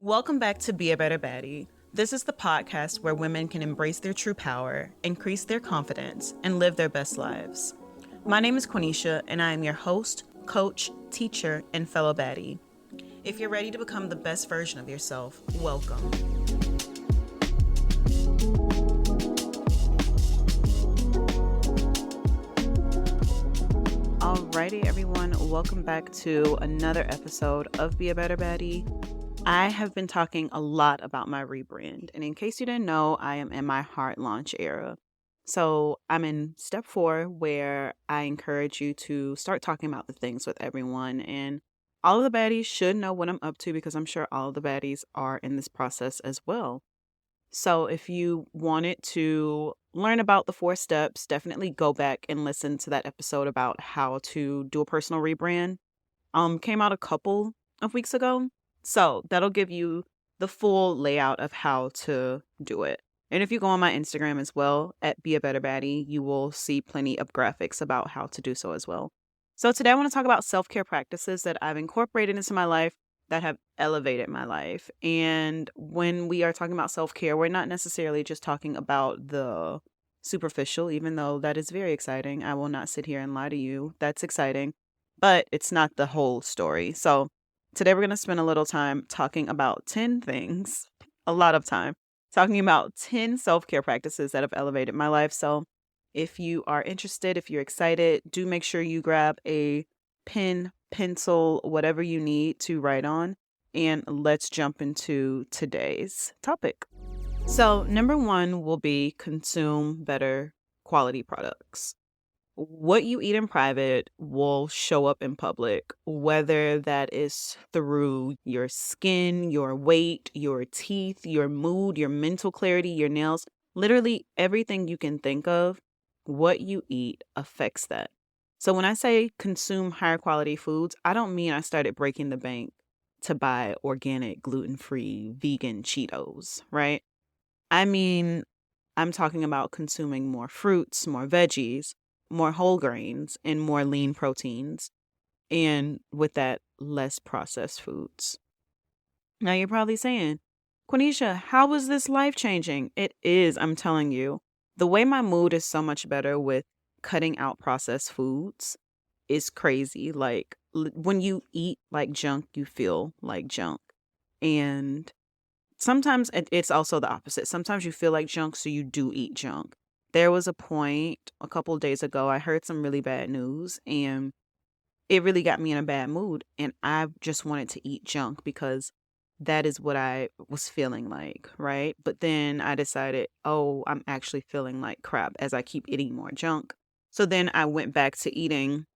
Welcome back to Be a Better Baddie. This is the podcast where women can embrace their true power, increase their confidence, and live their best lives. My name is Quenisha, and I am your host, coach, teacher, and fellow baddie. If you're ready to become the best version of yourself, welcome. Alrighty, everyone, welcome back to another episode of Be a Better Baddie. I have been talking a lot about my rebrand, and in case you didn't know, I am in my hard launch era. So I'm in step 4, where I encourage you to start talking about the things with everyone, and all of the baddies should know what I'm up to because I'm sure all of the baddies are in this process as well. So if you wanted to learn about the 4 steps, definitely go back and listen to that episode about how to do a personal rebrand. Came out a couple of weeks ago. So that'll give you the full layout of how to do it. And if you go on my Instagram as well, at Be a Better Baddie, you will see plenty of graphics about how to do so as well. So today I want to talk about self-care practices that I've incorporated into my life that have elevated my life. And when we are talking about self-care, we're not necessarily just talking about the superficial, even though that is very exciting. I will not sit here and lie to you. That's exciting, but it's not the whole story. So today we're going to spend a little time talking about 10 things, a lot of time, talking about 10 self-care practices that have elevated my life. So if you are interested, if you're excited, do make sure you grab a pen, pencil, whatever you need to write on, and let's jump into today's topic. So number 1 will be consume better quality products. What you eat in private will show up in public, whether that is through your skin, your weight, your teeth, your mood, your mental clarity, your nails, literally everything you can think of. What you eat affects that. So when I say consume higher quality foods, I don't mean I started breaking the bank to buy organic, gluten-free, vegan Cheetos, right? I mean, I'm talking about consuming more fruits, more veggies, more whole grains, and more lean proteins, and with that, less processed foods. Now you're probably saying, Quenisha, how is this life changing? It is, I'm telling you. The way my mood is so much better with cutting out processed foods is crazy. Like when you eat like junk, you feel like junk. And sometimes it's also the opposite. Sometimes you feel like junk, so you do eat junk. There was a point a couple of days ago, I heard some really bad news, and it really got me in a bad mood. And I just wanted to eat junk because that is what I was feeling like, right? But then I decided, oh, I'm actually feeling like crap as I keep eating more junk. So then I went back to eating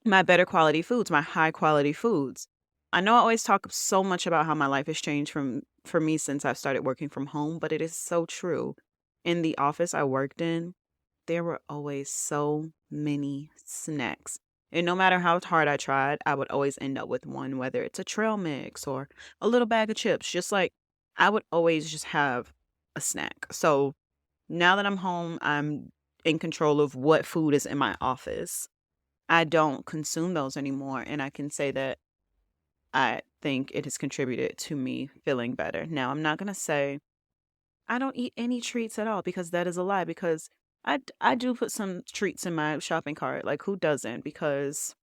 my better quality foods, my high quality foods. I know I always talk so much about how my life has changed for me since I've started working from home, but it is so true. In the office I worked in, there were always so many snacks. And no matter how hard I tried, I would always end up with one, whether it's a trail mix or a little bag of chips. Just like I would always just have a snack. So now that I'm home, I'm in control of what food is in my office. I don't consume those anymore. And I can say that I think it has contributed to me feeling better. Now, I'm not going to say I don't eat any treats at all because that is a lie, because I do put some treats in my shopping cart. Like, who doesn't? Because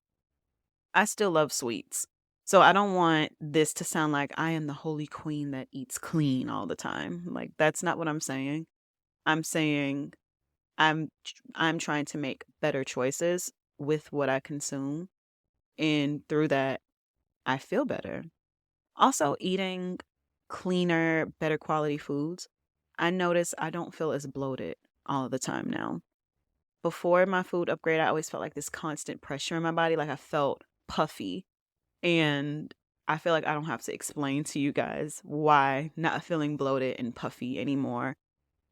I still love sweets. So I don't want this to sound like I am the holy queen that eats clean all the time. Like, that's not what I'm saying. I'm saying I'm trying to make better choices with what I consume, and through that I feel better. Also, eating cleaner, better quality foods, I notice I don't feel as bloated all the time now. Before my food upgrade, I always felt like this constant pressure in my body, like I felt puffy. And I feel like I don't have to explain to you guys why not feeling bloated and puffy anymore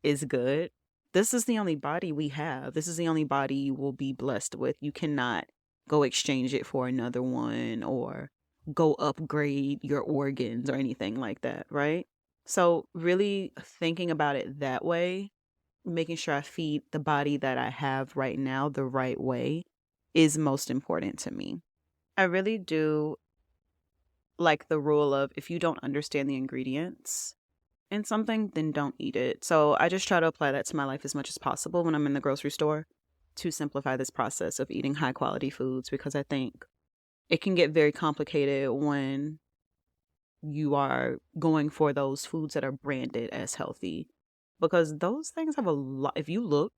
is good. This is the only body we have. This is the only body you will be blessed with. You cannot go exchange it for another one or go upgrade your organs or anything like that, right? So really thinking about it that way, making sure I feed the body that I have right now the right way is most important to me. I really do like the rule of if you don't understand the ingredients in something, then don't eat it. So I just try to apply that to my life as much as possible when I'm in the grocery store to simplify this process of eating high quality foods, because I think it can get very complicated when you are going for those foods that are branded as healthy, because those things have a lot. If you look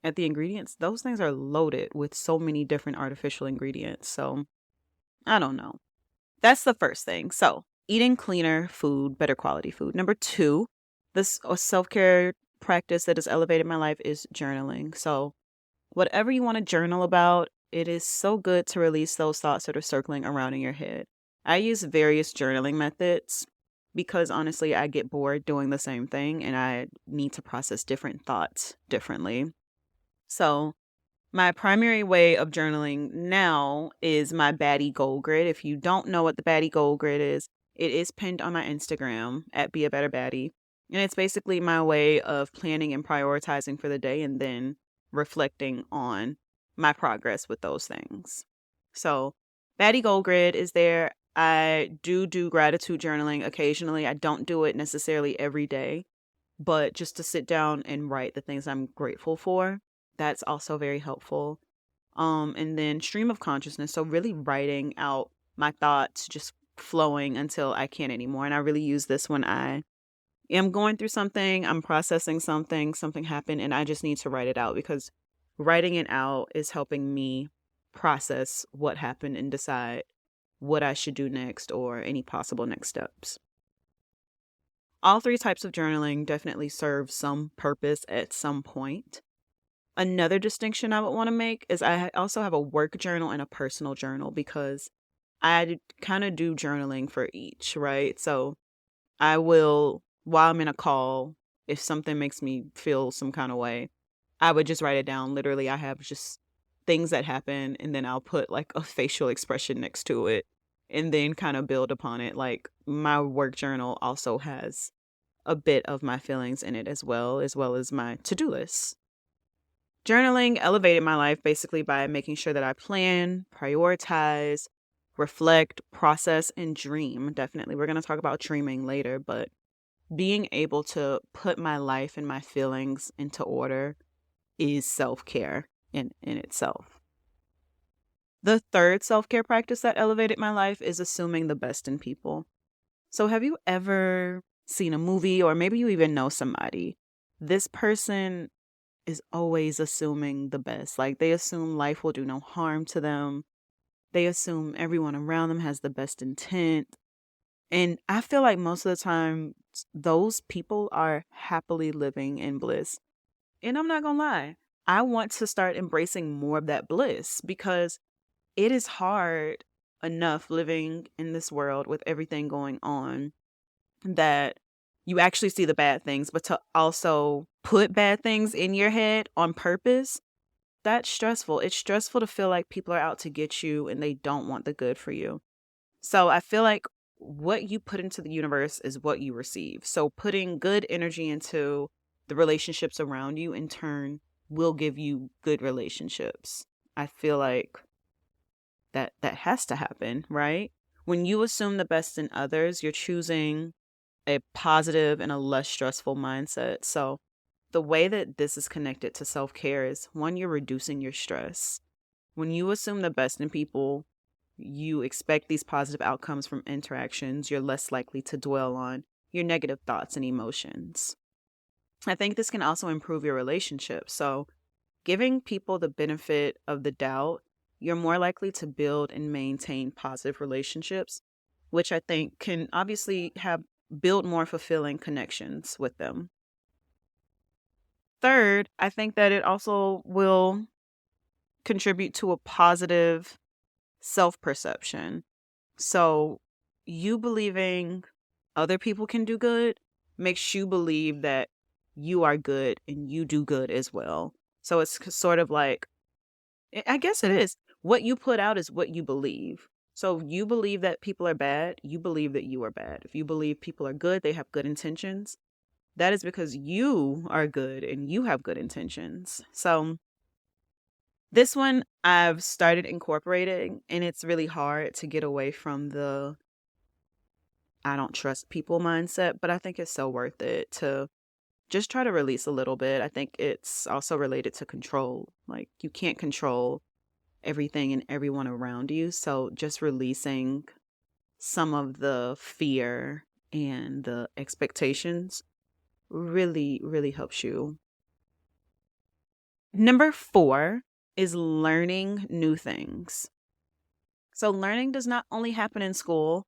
at the ingredients, those things are loaded with so many different artificial ingredients. So I don't know. That's the first thing. So eating cleaner food, better quality food. Number two, this self-care practice that has elevated my life is journaling. So whatever you want to journal about, it is so good to release those thoughts that are circling around in your head. I use various journaling methods because honestly, I get bored doing the same thing and I need to process different thoughts differently. So, my primary way of journaling now is my Baddie goal grid. If you don't know what the Baddie goal grid is, it is pinned on my Instagram at Be a Better Baddie. And it's basically my way of planning and prioritizing for the day and then reflecting on my progress with those things. So, Baddie goal grid is there. I do gratitude journaling occasionally. I don't do it necessarily every day, but just to sit down and write the things I'm grateful for, that's also very helpful. And then stream of consciousness. So really writing out my thoughts, just flowing until I can't anymore. And I really use this when I am going through something, I'm processing something happened, and I just need to write it out, because writing it out is helping me process what happened and decide what I should do next or any possible next steps. All three types of journaling definitely serve some purpose at some point. Another distinction I would want to make is I also have a work journal and a personal journal, because I kind of do journaling for each, right? So I will, while I'm in a call, if something makes me feel some kind of way, I would just write it down. Literally, I have just things that happen, and then I'll put like a facial expression next to it and then kind of build upon it. Like my work journal also has a bit of my feelings in it as well as my to-do list. Journaling elevated my life basically by making sure that I plan, prioritize, reflect, process, and dream. Definitely. We're going to talk about dreaming later, but being able to put my life and my feelings into order is self-care in itself. The third self-care practice that elevated my life is assuming the best in people. So have you ever seen a movie, or maybe you even know somebody? This person is always assuming the best. Like they assume life will do no harm to them. They assume everyone around them has the best intent. And I feel like most of the time, those people are happily living in bliss. And I'm not going to lie, I want to start embracing more of that bliss, because it is hard enough living in this world with everything going on that you actually see the bad things, but to also put bad things in your head on purpose, that's stressful. It's stressful to feel like people are out to get you and they don't want the good for you. So I feel like what you put into the universe is what you receive. So putting good energy into the relationships around you in turn will give you good relationships. I feel like that has to happen, right? When you assume the best in others, you're choosing a positive and a less stressful mindset. So the way that this is connected to self-care is, one, you're reducing your stress. When you assume the best in people, you expect these positive outcomes from interactions. You're less likely to dwell on your negative thoughts and emotions. I think this can also improve your relationship. So giving people the benefit of the doubt, you're more likely to build and maintain positive relationships, which I think can obviously build more fulfilling connections with them. Third, I think that it also will contribute to a positive self-perception. So you believing other people can do good makes you believe that you are good and you do good as well. So it's sort of like, I guess it is. What you put out is what you believe. So you believe that people are bad, you believe that you are bad. If you believe people are good, they have good intentions, that is because you are good and you have good intentions. So this one I've started incorporating, and it's really hard to get away from the I don't trust people mindset, but I think it's so worth it to just try to release a little bit. I think it's also related to control. Like, you can't control everything and everyone around you. So just releasing some of the fear and the expectations really, really helps you. Number 4 is learning new things. So learning does not only happen in school.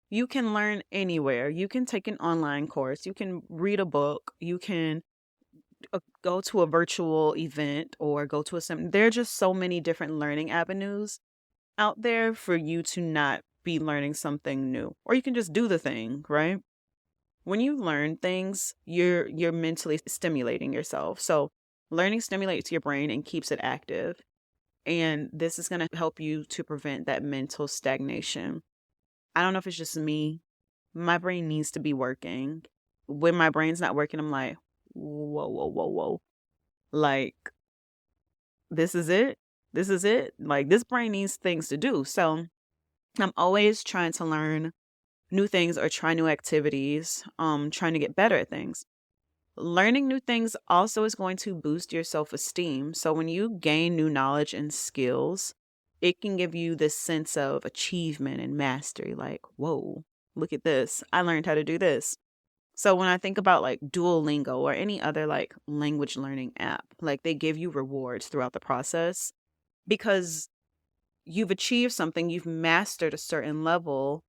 You can learn anywhere. You can take an online course. You can read a book. You can go to a virtual event or go to a seminar. There are just so many different learning avenues out there for you to not be learning something new. Or you can just do the thing, right? When you learn things, you're mentally stimulating yourself. So learning stimulates your brain and keeps it active. And this is going to help you to prevent that mental stagnation. I don't know if it's just me. My brain needs to be working. When my brain's not working, I'm like, whoa, whoa, whoa, whoa. Like, this is it. This is it. Like, this brain needs things to do. So I'm always trying to learn new things or try new activities, trying to get better at things. Learning new things also is going to boost your self-esteem. So when you gain new knowledge and skills, it can give you this sense of achievement and mastery. Like, whoa, look at this. I learned how to do this. So when I think about like Duolingo or any other like language learning app, like they give you rewards throughout the process because you've achieved something, you've mastered a certain level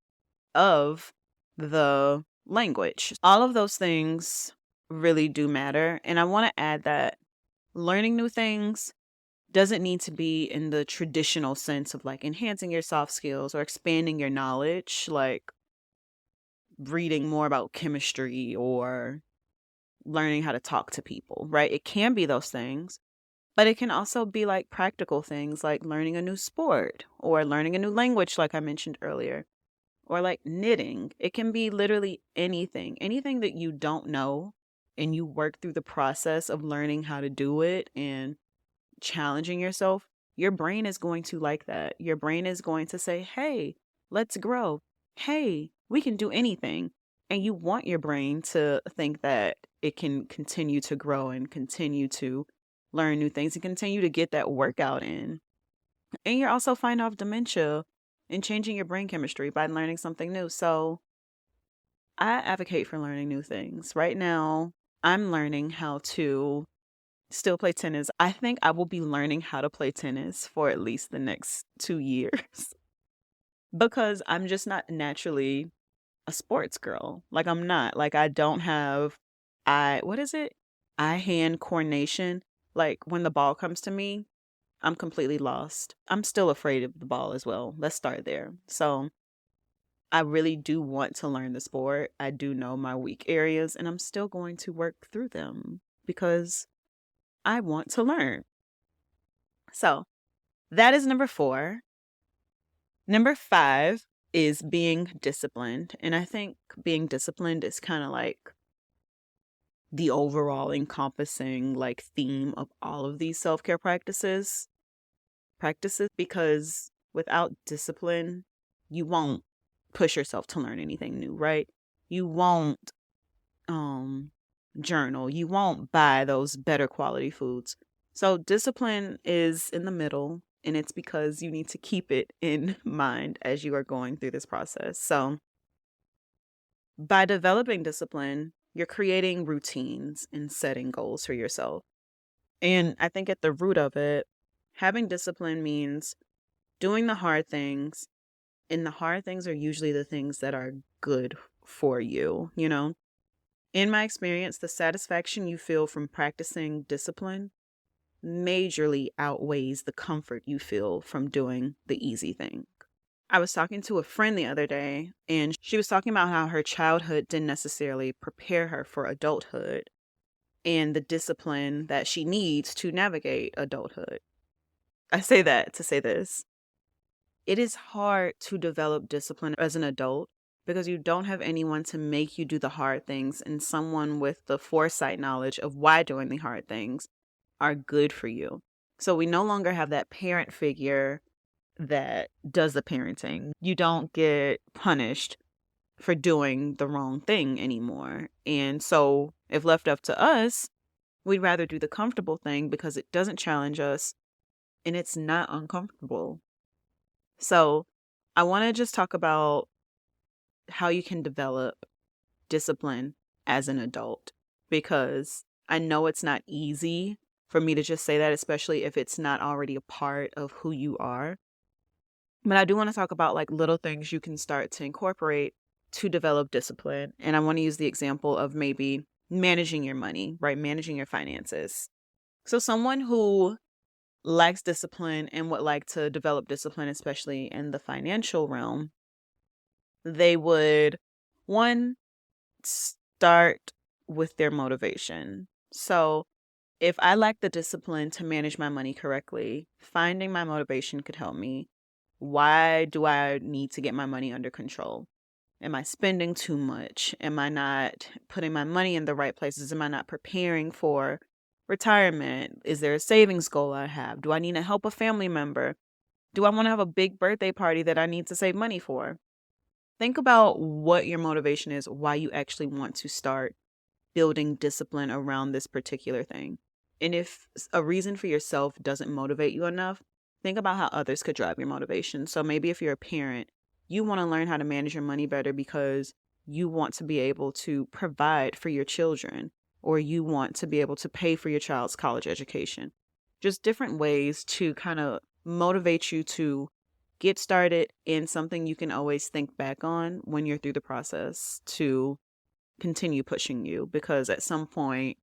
of the language. All of those things really do matter. And I want to add that learning new things doesn't need to be in the traditional sense of like enhancing your soft skills or expanding your knowledge, like reading more about chemistry or learning how to talk to people, right? It can be those things, but it can also be like practical things like learning a new sport or learning a new language, like I mentioned earlier, or like knitting. It can be literally anything that you don't know and you work through the process of learning how to do it and challenging yourself. Your brain is going to like that. Your brain is going to say, hey, let's grow. Hey, we can do anything. And you want your brain to think that it can continue to grow and continue to learn new things and continue to get that workout in. And you're also fighting off dementia and changing your brain chemistry by learning something new. So I advocate for learning new things. Right now, I'm learning how to still play tennis. I think I will be learning how to play tennis for at least the next 2 years because I'm just not naturally a sports girl. Like, I'm not. Like, I don't have what is it? Eye hand coordination. Like, when the ball comes to me, I'm completely lost. I'm still afraid of the ball as well. Let's start there. So I really do want to learn the sport. I do know my weak areas and I'm still going to work through them because I want to learn. So that is number 4. Number 5 is being disciplined. And I think being disciplined is kind of like the overall encompassing like theme of all of these self-care practices because without discipline, you won't push yourself to learn anything new, right? You won't journal. You won't buy those better quality foods. So discipline is in the middle, and it's because you need to keep it in mind as you are going through this process. So by developing discipline, you're creating routines and setting goals for yourself. And I think at the root of it, having discipline means doing the hard things. And the hard things are usually the things that are good for you, you know? In my experience, the satisfaction you feel from practicing discipline majorly outweighs the comfort you feel from doing the easy thing. I was talking to a friend the other day, and she was talking about how her childhood didn't necessarily prepare her for adulthood and the discipline that she needs to navigate adulthood. I say that to say this. It is hard to develop discipline as an adult because you don't have anyone to make you do the hard things and someone with the foresight knowledge of why doing the hard things are good for you. So we no longer have that parent figure that does the parenting. You don't get punished for doing the wrong thing anymore. And so if left up to us, we'd rather do the comfortable thing because it doesn't challenge us and it's not uncomfortable. So I want to just talk about how you can develop discipline as an adult, because I know it's not easy for me to just say that, especially if it's not already a part of who you are. But I do want to talk about like little things you can start to incorporate to develop discipline. And I want to use the example of maybe managing your money, right? Managing your finances. So someone who lacks discipline and would like to develop discipline, especially in the financial realm, they would, one, start with their motivation. So if I lack the discipline to manage my money correctly, finding my motivation could help me. Why do I need to get my money under control? Am I spending too much? Am I not putting my money in the right places? Am I not preparing for retirement? Is there a savings goal I have? Do I need to help a family member? Do I want to have a big birthday party that I need to save money for? Think about what your motivation is, why you actually want to start building discipline around this particular thing. And if a reason for yourself doesn't motivate you enough, think about how others could drive your motivation. So maybe if you're a parent, you want to learn how to manage your money better because you want to be able to provide for your children, or you want to be able to pay for your child's college education. Just different ways to kind of motivate you to get started in something you can always think back on when you're through the process to continue pushing you, because at some point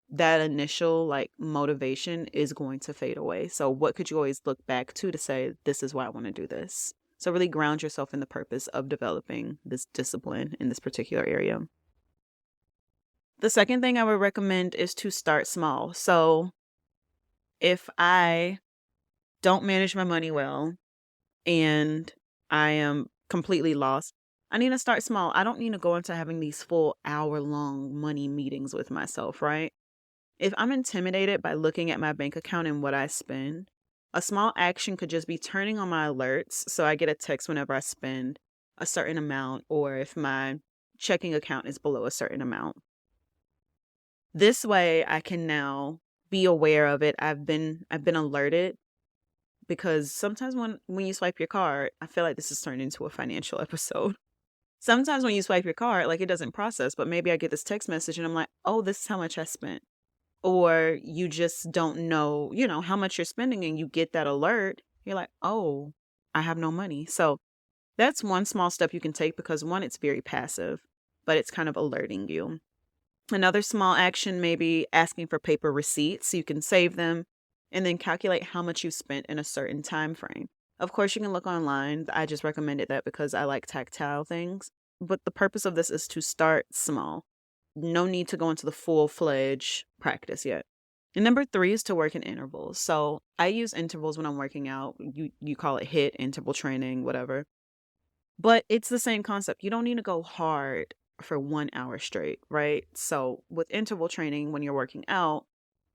that initial like motivation is going to fade away. So what could you always look back to say, this is why I want to do this? So really ground yourself in the purpose of developing this discipline in this particular area. The second thing I would recommend is to start small. So if I don't manage my money well and I am completely lost, I need to start small. I don't need to go into having these full hour-long money meetings with myself, right? If I'm intimidated by looking at my bank account and what I spend, a small action could just be turning on my alerts so I get a text whenever I spend a certain amount, or if my checking account is below a certain amount. This way I can now be aware of it. I've been alerted, because sometimes when you swipe your card, I feel like this has turned into a financial episode. Sometimes when you swipe your card, like it doesn't process, but maybe I get this text message and I'm like, oh, this is how much I spent. Or you just don't know, how much you're spending, and you get that alert. You're like, oh, I have no money. So that's one small step you can take, because one, it's very passive, but it's kind of alerting you. Another small action may be asking for paper receipts so you can save them and then calculate how much you spent in a certain time frame. Of course, you can look online. I just recommended that because I like tactile things. But the purpose of this is to start small. No need to go into the full-fledged practice yet. And number 3 is to work in intervals. So I use intervals when I'm working out. You call it HIIT, interval training, whatever. But it's the same concept. You don't need to go hard for 1 hour straight, right? So with interval training, when you're working out,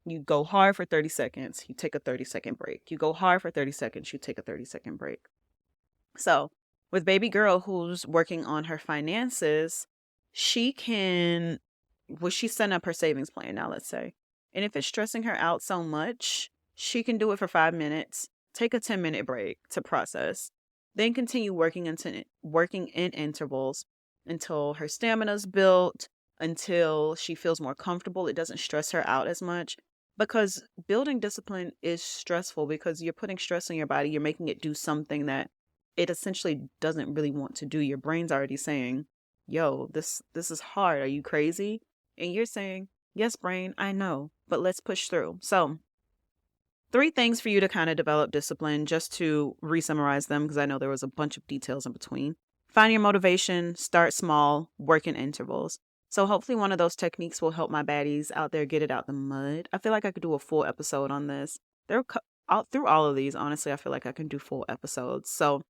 you go hard for 30 seconds, you take a 30-second break. You go hard for 30 seconds, you take a 30-second break. So with baby girl who's working on her finances, she's setting up her savings plan now, let's say. And if it's stressing her out so much, she can do it for 5 minutes, take a 10-minute break to process, then continue working in intervals until her stamina's built, until she feels more comfortable. It doesn't stress her out as much. Because building discipline is stressful, because you're putting stress on your body. You're making it do something that it essentially doesn't really want to do. Your brain's already saying, yo, this is hard. Are you crazy? And you're saying, yes, brain, I know, but let's push through. So 3 things for you to kind of develop discipline, just to re-summarize them, because I know there was a bunch of details in between. Find your motivation, start small, work in intervals. So hopefully one of those techniques will help my baddies out there get it out the mud. I feel like I could do a full episode on this. Through all of these, honestly, I feel like I can do full episodes. So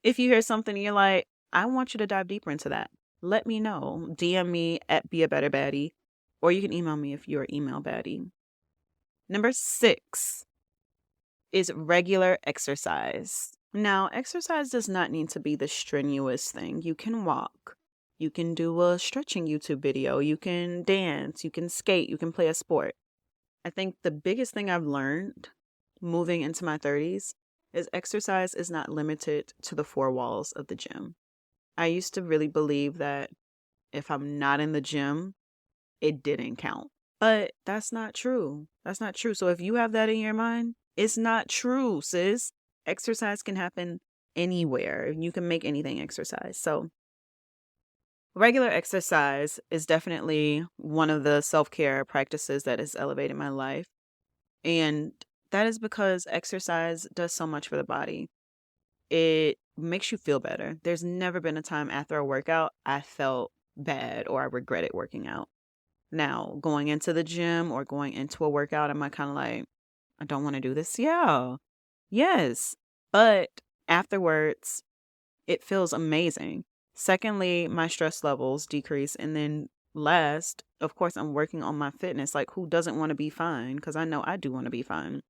if you hear something and you're like, I want you to dive deeper into that, let me know. DM me at Be a Better Baddie, or you can email me if you're email baddie. Number 6 is regular exercise. Now, exercise does not need to be the strenuous thing. You can walk, you can do a stretching YouTube video, you can dance, you can skate, you can play a sport. I think the biggest thing I've learned moving into my 30s is exercise is not limited to the four walls of the gym. I used to really believe that if I'm not in the gym, it didn't count. But that's not true. That's not true. So if you have that in your mind, it's not true, sis. Exercise can happen anywhere. You can make anything exercise. So regular exercise is definitely one of the self-care practices that has elevated my life. And that is because exercise does so much for the body. It makes you feel better. There's never been a time after a workout I felt bad or I regretted working out. Now, going into the gym or going into a workout, am I kind of like, I don't want to do this? Yeah. Yes. But afterwards, it feels amazing. Secondly, my stress levels decrease. And then last, of course, I'm working on my fitness. Like, who doesn't want to be fine? Because I know I do want to be fine.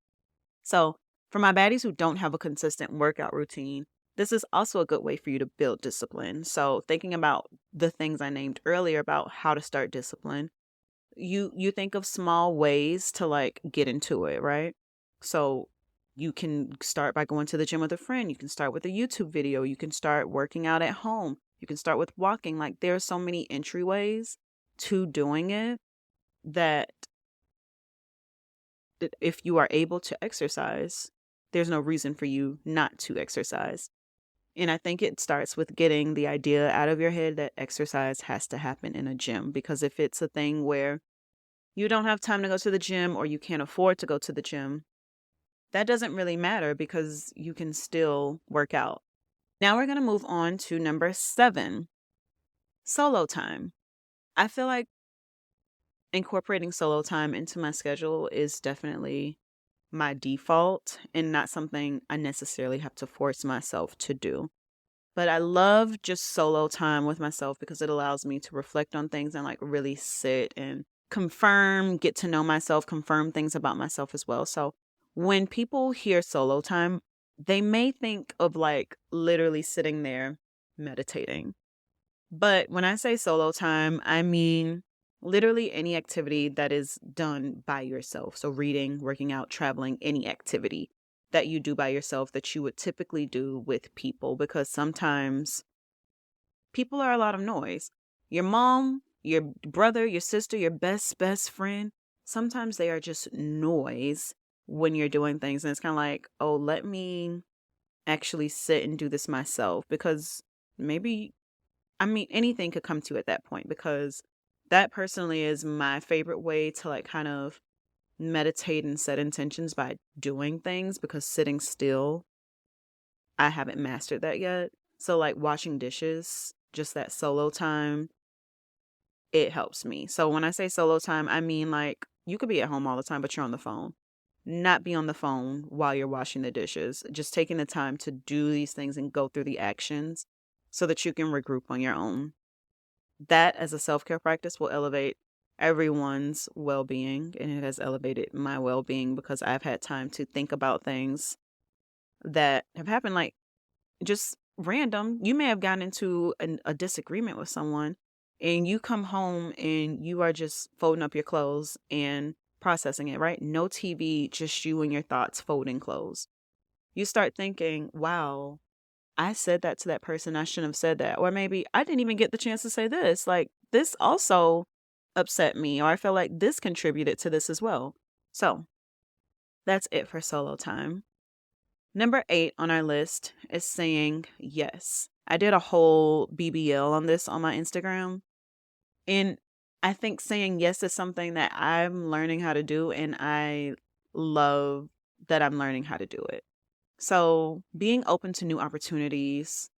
So, for my baddies who don't have a consistent workout routine, this is also a good way for you to build discipline. So, thinking about the things I named earlier about how to start discipline, you think of small ways to like get into it, right? So you can start by going to the gym with a friend. You can start with a YouTube video. You can start working out at home. You can start with walking. Like there are so many entryways to doing it that if you are able to exercise, there's no reason for you not to exercise. And I think it starts with getting the idea out of your head that exercise has to happen in a gym. Because if it's a thing where you don't have time to go to the gym or you can't afford to go to the gym, that doesn't really matter because you can still work out. Now we're going to move on to number 7, solo time. I feel like incorporating solo time into my schedule is definitely my default and not something I necessarily have to force myself to do. But I love just solo time with myself because it allows me to reflect on things and like really sit and confirm, get to know myself, confirm things about myself as well. So when people hear solo time, they may think of like literally sitting there meditating. But when I say solo time, I mean literally any activity that is done by yourself. So reading, working out, traveling, any activity that you do by yourself that you would typically do with people, because sometimes people are a lot of noise. Your mom, your brother, your sister, your best friend, sometimes they are just noise when you're doing things. And it's kind of like, oh, let me actually sit and do this myself, because maybe, I mean, anything could come to you at that point, because that personally is my favorite way to like kind of meditate and set intentions by doing things, because sitting still, I haven't mastered that yet. So like washing dishes, just that solo time, it helps me. So when I say solo time, I mean like you could be at home all the time, but you're on the phone. Not be on the phone while you're washing the dishes. Just taking the time to do these things and go through the actions so that you can regroup on your own. That as a self-care practice will elevate everyone's well-being, and it has elevated my well-being because I've had time to think about things that have happened, like just random. You may have gotten into a disagreement with someone and you come home and you are just folding up your clothes and processing it, right? No TV, just you and your thoughts folding clothes. You start thinking, wow, I said that to that person. I shouldn't have said that. Or maybe I didn't even get the chance to say this. Like, this also upset me, or I feel like this contributed to this as well. So that's it for solo time. Number 8 on our list is saying yes. I did a whole BBL on this on my Instagram. And I think saying yes is something that I'm learning how to do, and I love that I'm learning how to do it. So being open to new opportunities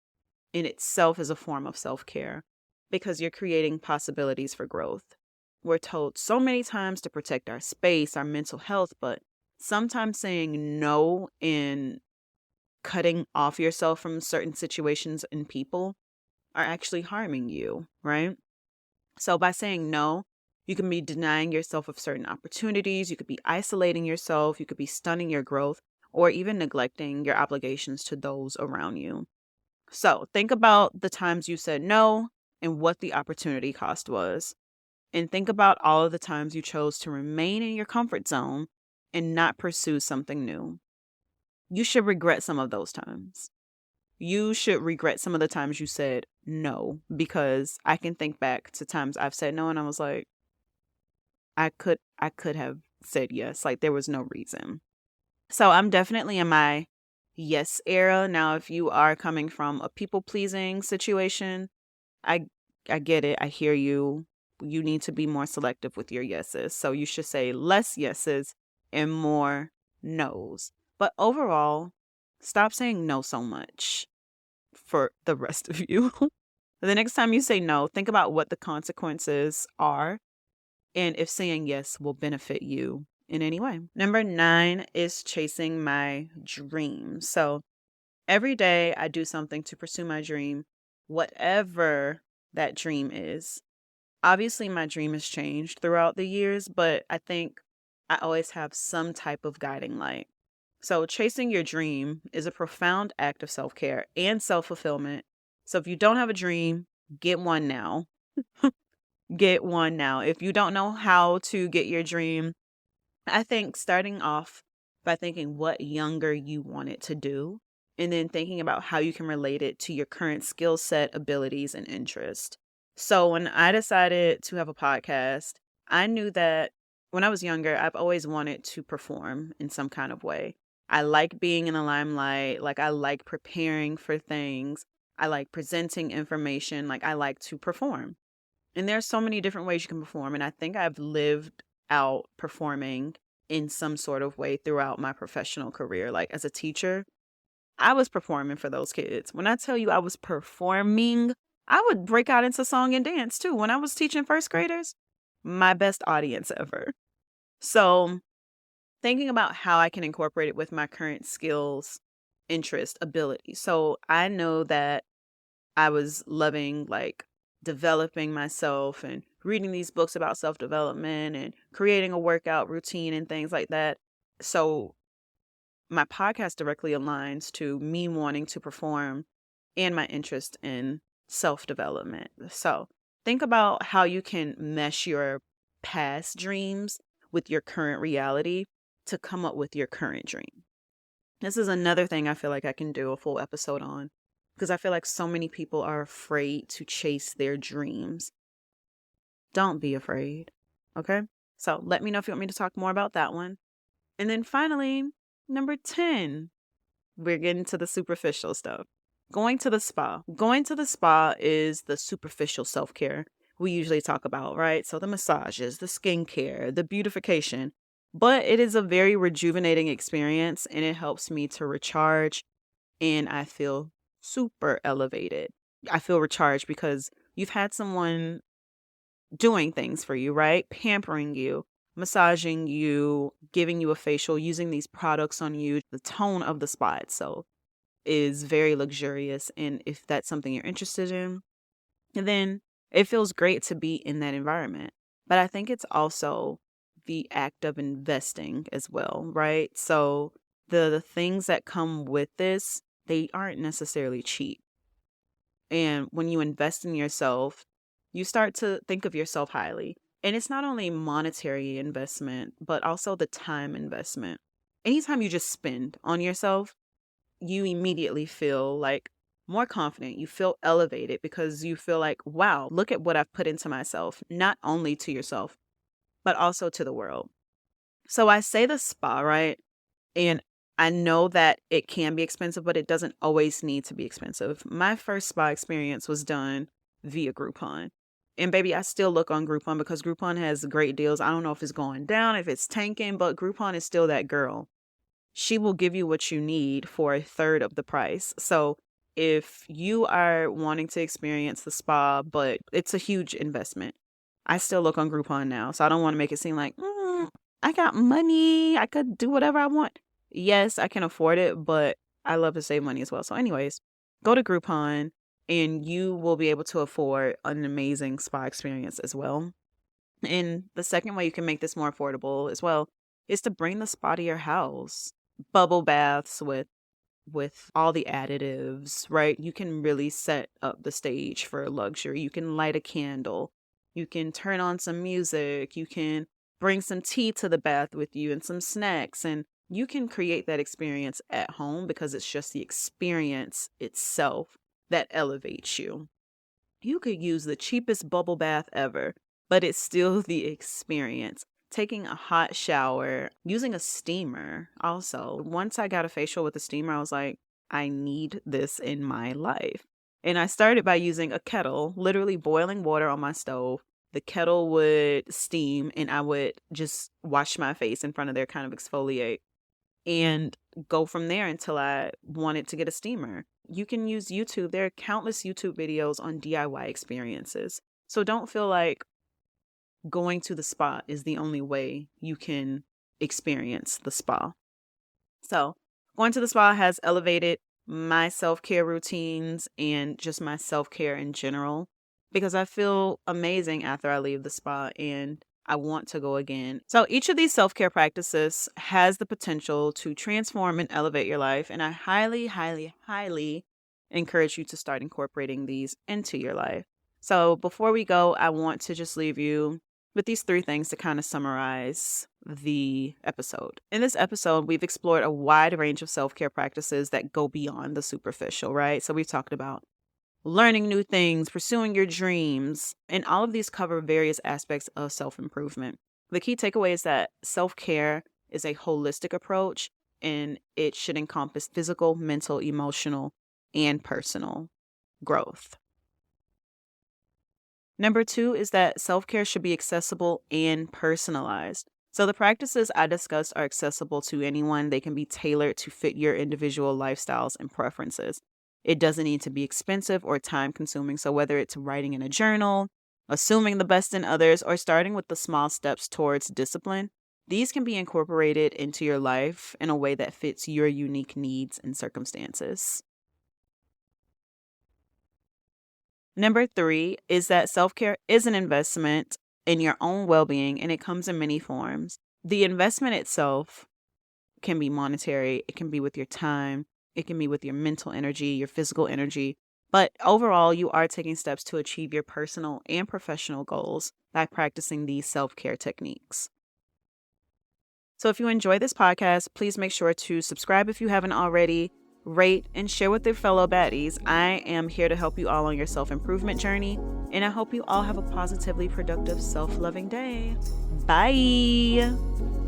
in itself is a form of self-care because you're creating possibilities for growth. We're told so many times to protect our space, our mental health, but sometimes saying no and cutting off yourself from certain situations and people are actually harming you, right? So by saying no, you can be denying yourself of certain opportunities. You could be isolating yourself. You could be stunning your growth, or even neglecting your obligations to those around you. So think about the times you said no and what the opportunity cost was. And think about all of the times you chose to remain in your comfort zone and not pursue something new. You should regret some of those times. You should regret some of the times you said no, because I can think back to times I've said no and I was like, I could have said yes. Like there was no reason. So I'm definitely in my yes era. Now, if you are coming from a people pleasing situation, I I get it. I hear you. You need to be more selective with your yeses. So you should say less yeses and more nos. But overall, stop saying no so much for the rest of you. The next time you say no, think about what the consequences are and if saying yes will benefit you in any way. Number 9 is chasing my dream. So every day I do something to pursue my dream, whatever that dream is. Obviously, my dream has changed throughout the years, but I think I always have some type of guiding light. So, chasing your dream is a profound act of self care and self fulfillment. So, if you don't have a dream, get one now. Get one now. If you don't know how to get your dream, I think starting off by thinking what younger you want it to do, and then thinking about how you can relate it to your current skill set, abilities, and interest. So when I decided to have a podcast, I knew that when I was younger, I've always wanted to perform in some kind of way. I like being in the limelight. Like I like preparing for things. I like presenting information. Like I like to perform. And there's so many different ways you can perform. And I think I've lived out performing in some sort of way throughout my professional career. Like as a teacher, I was performing for those kids. When I tell you I was performing, I would break out into song and dance too. When I was teaching first graders, my best audience ever. So thinking about how I can incorporate it with my current skills, interest, ability. So I know that I was loving like developing myself and reading these books about self development and creating a workout routine and things like that. So my podcast directly aligns to me wanting to perform and my interest in self development. So think about how you can mesh your past dreams with your current reality to come up with your current dream. This is another thing I feel like I can do a full episode on because I feel like so many people are afraid to chase their dreams. Don't be afraid. Okay? So let me know if you want me to talk more about that one. And then finally, number 10, we're getting to the superficial stuff. Going to the spa. Going to the spa is the superficial self-care we usually talk about, right? So the massages, the skincare, the beautification. But it is a very rejuvenating experience and it helps me to recharge and I feel super elevated. I feel recharged because you've had someone doing things for you, right? Pampering you, massaging you, giving you a facial, using these products on you. The tone of the spa itself is very luxurious. And if that's something you're interested in, then it feels great to be in that environment. But I think it's also the act of investing as well, right? So the things that come with this, they aren't necessarily cheap. And when you invest in yourself, you start to think of yourself highly. And it's not only monetary investment, but also the time investment. Anytime you just spend on yourself, you immediately feel like more confident. You feel elevated because you feel like, wow, look at what I've put into myself, not only to yourself, but also to the world. So I say the spa, right? And I know that it can be expensive, but it doesn't always need to be expensive. My first spa experience was done via Groupon. And baby, I still look on Groupon because Groupon has great deals. I don't know if it's going down, if it's tanking, but Groupon is still that girl. She will give you what you need for a third of the price. So if you are wanting to experience the spa, but it's a huge investment, I still look on Groupon now. So I don't want to make it seem like, I got money. I could do whatever I want. Yes, I can afford it, but I love to save money as well. So anyways, go to Groupon and you will be able to afford an amazing spa experience as well. And the second way you can make this more affordable as well is to bring the spa to your house. bubble baths with all the additives, right? You can really set up the stage for luxury. You can light a candle. You can turn on some music. You can bring some tea to the bath with you and some snacks. And you can create that experience at home because it's just the experience itself that elevates you. You could use the cheapest bubble bath ever, but it's still the experience. Taking a hot shower, using a steamer also. Once I got a facial with a steamer, I was like, I need this in my life. And I started by using a kettle, literally boiling water on my stove. The kettle would steam and I would just wash my face in front of there, kind of exfoliate, and go from there until I wanted to get a steamer. You can use YouTube. There are countless YouTube videos on DIY experiences. So don't feel like going to the spa is the only way you can experience the spa. So going to the spa has elevated my self-care routines and just my self-care in general because I feel amazing after I leave the spa and I want to go again. So each of these self-care practices has the potential to transform and elevate your life. And I highly, highly, highly encourage you to start incorporating these into your life. So before we go, I want to just leave you with these 3 things to kind of summarize the episode. In this episode, we've explored a wide range of self-care practices that go beyond the superficial, right? So we've talked about learning new things, pursuing your dreams, and all of these cover various aspects of self-improvement. The key takeaway is that self-care is a holistic approach, and it should encompass physical, mental, emotional, and personal growth. Number 2 is that self-care should be accessible and personalized. So the practices I discussed are accessible to anyone. They can be tailored to fit your individual lifestyles and preferences. It doesn't need to be expensive or time-consuming. So whether it's writing in a journal, assuming the best in others, or starting with the small steps towards discipline, these can be incorporated into your life in a way that fits your unique needs and circumstances. Number 3 is that self-care is an investment in your own well-being, and it comes in many forms. The investment itself can be monetary. It can be with your time. It can be with your mental energy, your physical energy. But overall, you are taking steps to achieve your personal and professional goals by practicing these self-care techniques. So if you enjoy this podcast, please make sure to subscribe if you haven't already. Rate and share with your fellow baddies. I am here to help you all on your self-improvement journey, and I hope you all have a positively productive, self-loving day. Bye.